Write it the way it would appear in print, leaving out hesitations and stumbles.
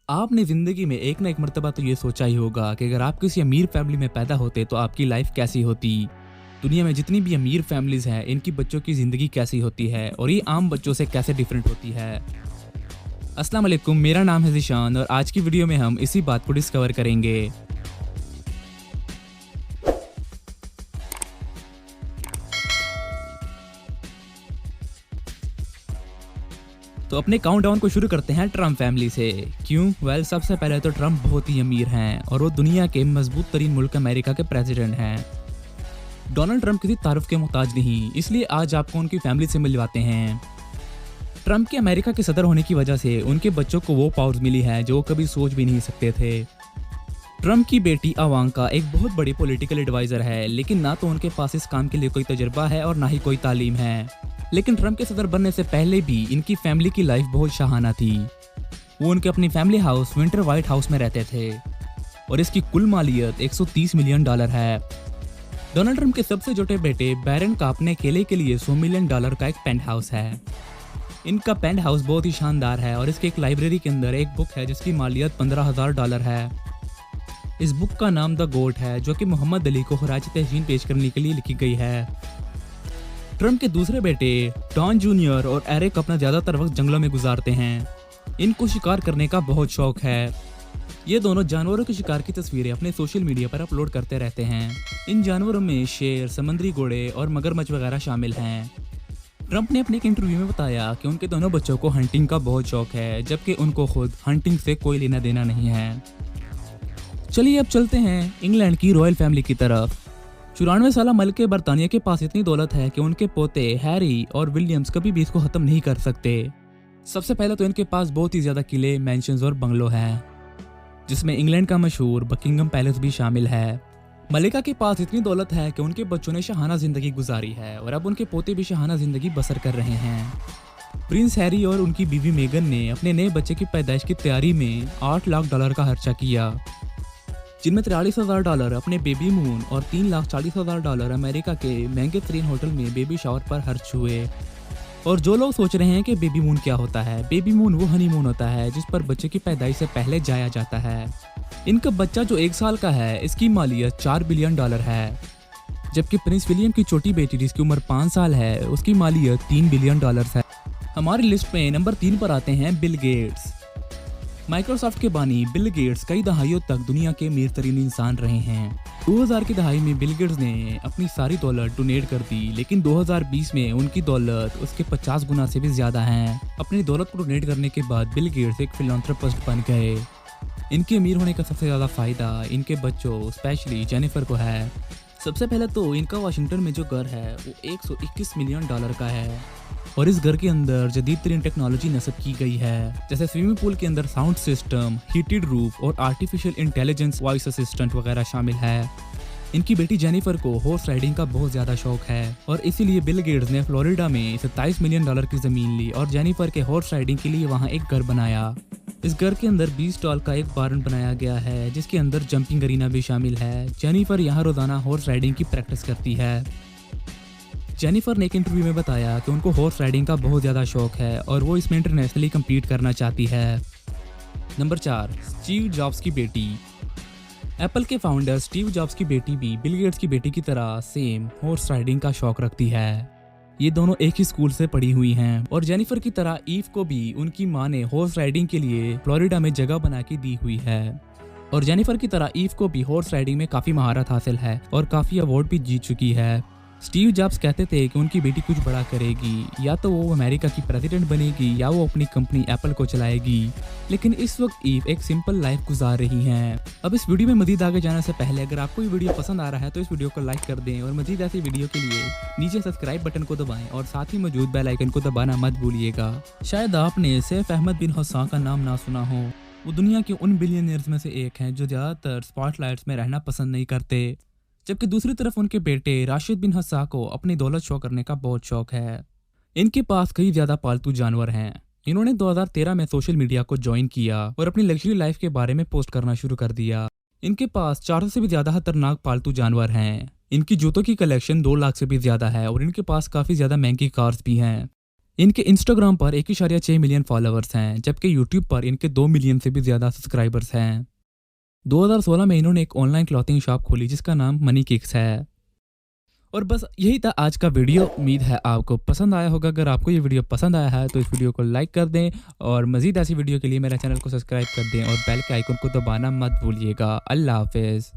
आपने ज़िंदगी में एक ना एक मर्तबा तो ये सोचा ही होगा कि अगर आप किसी अमीर फैमिली में पैदा होते तो आपकी लाइफ कैसी होती। दुनिया में जितनी भी अमीर फैमिलीज हैं इनकी बच्चों की ज़िंदगी कैसी होती है और ये आम बच्चों से कैसे डिफरेंट होती है। अस्सलाम वालेकुम, मेरा नाम है ज़िशान और आज की वीडियो में हम इसी बात को डिस्कवर करेंगे। तो अपने काउंटडाउन को शुरू करते हैं ट्रम्प फैमिली से। क्यों? सबसे पहले तो ट्रम्प बहुत ही अमीर हैं और वो दुनिया के मजबूत तरीन मुल्क अमेरिका के प्रेसिडेंट हैं। डोनाल्ड ट्रम्प किसी तारुफ के मोहताज नहीं, इसलिए आज आपको उनकी फैमिली से मिलवाते हैं। ट्रम्प के अमेरिका के सदर होने की वजह से उनके बच्चों को वो पावर्स मिली है जो कभी सोच भी नहीं सकते थे। ट्रम्प की बेटी अवांका एक बहुत बड़ी पॉलिटिकल एडवाइजर है, लेकिन ना तो उनके पास इस काम के लिए कोई तजुर्बा है और ना ही कोई तालीम है। लेकिन ट्रम्प के सदर बनने से पहले भी इनकी फैमिली की लाइफ बहुत शाहाना थी। वो उनके अपनी family house winter white house में रहते थे और इसकी कुल मालियत $130 मिलियन है। डोनाल्ड ट्रम्प के सबसे छोटे बेटे बैरन का अपने अकेले के लिए $100 मिलियन का एक पेंट हाउस है। इनका पेंट हाउस बहुत ही शानदार है और इसके एक लाइब्रेरी के अंदर एक बुक है जिसकी मालियत $15,000 है। इस बुक का नाम द गोट है, जो कि मोहम्मद अली को खराज तहसीन पेश करने के लिए लिखी गई है। ट्रम्प के दूसरे बेटे डॉन जूनियर और एरिक अपना ज़्यादातर वक्त जंगलों में गुजारते हैं। इनको शिकार करने का बहुत शौक है। ये दोनों जानवरों के शिकार की तस्वीरें अपने सोशल मीडिया पर अपलोड करते रहते हैं। इन जानवरों में शेर, समुद्री घोड़े और मगरमच्छ वगैरह शामिल हैं। ट्रम्प ने अपने एक इंटरव्यू में बताया कि उनके दोनों बच्चों को हंटिंग का बहुत शौक है, जबकि उनको खुद हंटिंग से कोई लेना देना नहीं है। चलिए अब चलते हैं इंग्लैंड की रॉयल फैमिली की तरफ। 94 साल मलके बरतानिया के पास इतनी दौलत है कि उनके पोते हैरी और विलियम्स कभी भी इसको खत्म नहीं कर सकते। सबसे पहले तो इनके पास बहुत ही ज्यादा किले, मैंशंस और बंगलो हैं, जिसमें इंग्लैंड का मशहूर बकिंगम पैलेस भी शामिल है। मलिका के पास इतनी दौलत है कि उनके बच्चों ने शाहाना जिंदगी गुजारी है और अब उनके पोते भी शाहाना जिंदगी बसर कर रहे हैं। प्रिंस हैरी और उनकी बीवी मेगन ने अपने नए बच्चे की पैदाइश की तैयारी में $8 लाख का खर्चा किया, जिनमें $43,000 अपने बेबी मून और $3,40,000 अमेरिका के महंगे तरीन होटल में बेबी शावर पर खर्च हुए। और जो लोग सोच रहे हैं कि बेबी मून क्या होता है, बेबी मून वो हनीमून होता है जिस पर बच्चे की पैदाइश से पहले जाया जाता है। इनका बच्चा जो 1 साल का है, इसकी मालियत $4 बिलियन है, जबकि प्रिंस विलियम की छोटी बेटी जिसकी उम्र 5 साल है, उसकी मालियत $3 बिलियन है। हमारी लिस्ट में नंबर 3 पर आते हैं बिल गेट्स। माइक्रोसॉफ्ट के बानी बिल गेट्स कई दहाइयों तक दुनिया के अमीर तरीन इंसान रहे हैं। 2000 की दहाई में बिल गेट्स ने अपनी सारी दौलत डोनेट कर दी, लेकिन 2020 में उनकी दौलत उसके 50 गुना से भी ज्यादा है। अपनी दौलत को डोनेट करने के बाद बिल गेट्स एक फिलैंथ्रोपिस्ट बन गए। इनके अमीर होने का सबसे ज्यादा फायदा इनके बच्चों स्पेशली जेनिफर को है। सबसे पहले तो इनका वाशिंगटन में जो घर है वो $121 मिलियन का है और इस घर के अंदर जदीद तरीन टेक्नोलॉजी नस्ब की गई है, जैसे स्विमिंग पूल के अंदर साउंड सिस्टम, हीटेड रूफ और आर्टिफिशियल इंटेलिजेंस वॉइस असिस्टेंट वगैरह शामिल है। इनकी बेटी जेनिफर को हॉर्स राइडिंग का बहुत ज्यादा शौक है और इसीलिए बिल गेट्स ने फ्लोरिडा में $27 मिलियन की जमीन ली और जेनिफर के हॉर्स राइडिंग के लिए वहाँ एक घर बनाया। इस घर के अंदर 20 स्टॉल का एक बारन बनाया गया है, जिसके अंदर जंपिंग अरीना भी शामिल है। जेनिफर यहाँ रोजाना हॉर्स राइडिंग की प्रैक्टिस करती है। जेनिफर ने एक इंटरव्यू में बताया कि उनको हॉर्स राइडिंग का बहुत ज़्यादा शौक है और वो इसमें इंटरनेशनली कम्पीट करना चाहती है। नंबर 4, स्टीव जॉब्स की बेटी। एप्पल के फाउंडर स्टीव जॉब्स की बेटी भी बिल गेट्स की बेटी की तरह सेम हॉर्स राइडिंग का शौक रखती है। ये दोनों एक ही स्कूल से पढ़ी हुई हैं और जेनिफर की तरह ईव को भी उनकी माँ ने हॉर्स राइडिंग के लिए फ्लोरिडा में जगह बना के दी हुई है। और जेनिफर की तरह ईव को भी हॉर्स राइडिंग में काफ़ी महारत हासिल है और काफ़ी अवार्ड भी जीत चुकी है। स्टीव जॉब्स कहते थे कि उनकी बेटी कुछ बड़ा करेगी, या तो वो अमेरिका की प्रेसिडेंट बनेगी या वो अपनी कंपनी एप्पल को चलाएगी, लेकिन इस वक्त ईव एक सिंपल लाइफ गुजार रही हैं। अब इस वीडियो में मजीद आगे जाने से पहले अगर आपको ये वीडियो पसंद आ रहा है तो इस वीडियो को लाइक कर दें और मजीद ऐसी वीडियो के लिए नीचे सब्सक्राइब बटन को दबाएं और साथ ही मौजूद बेल आइकन को दबाना मत भूलिएगा। शायद आपने सैफ अहमद बिन हसन का नाम ना सुना हो। वो दुनिया के उन बिलियनियर्स में से एक हैं जो ज़्यादातर स्पॉटलाइट्स में रहना पसंद नहीं करते, जबकि दूसरी तरफ उनके बेटे राशिद बिन हसन को अपनी दौलत शो करने का बहुत शौक है। इनके पास कई ज्यादा पालतू जानवर हैं। इन्होंने 2013 में सोशल मीडिया को ज्वाइन किया और अपनी लग्जरी लाइफ के बारे में पोस्ट करना शुरू कर दिया। इनके पास 400 से भी ज्यादा खतरनाक पालतू जानवर हैं। इनकी जूतों की कलेक्शन 2 लाख से भी ज्यादा है और इनके पास काफी ज्यादा महंगी कार्स भी हैं। इनके इंस्टाग्राम पर 1.6 मिलियन फॉलोअर्स हैं, जबकि यूट्यूब पर इनके 2 मिलियन से भी ज़्यादा सब्सक्राइबर्स हैं। 2016 में इन्होंने एक ऑनलाइन क्लॉथिंग शॉप खोली जिसका नाम मनी किक्स है। और बस यही था आज का वीडियो। उम्मीद है आपको पसंद आया होगा। अगर आपको ये वीडियो पसंद आया है तो इस वीडियो को लाइक कर दें और मज़ीद ऐसी वीडियो के लिए मेरे चैनल को सब्सक्राइब कर दें और बेल के आइकन को दबाना मत भूलिएगा। अल्लाह हाफिज़।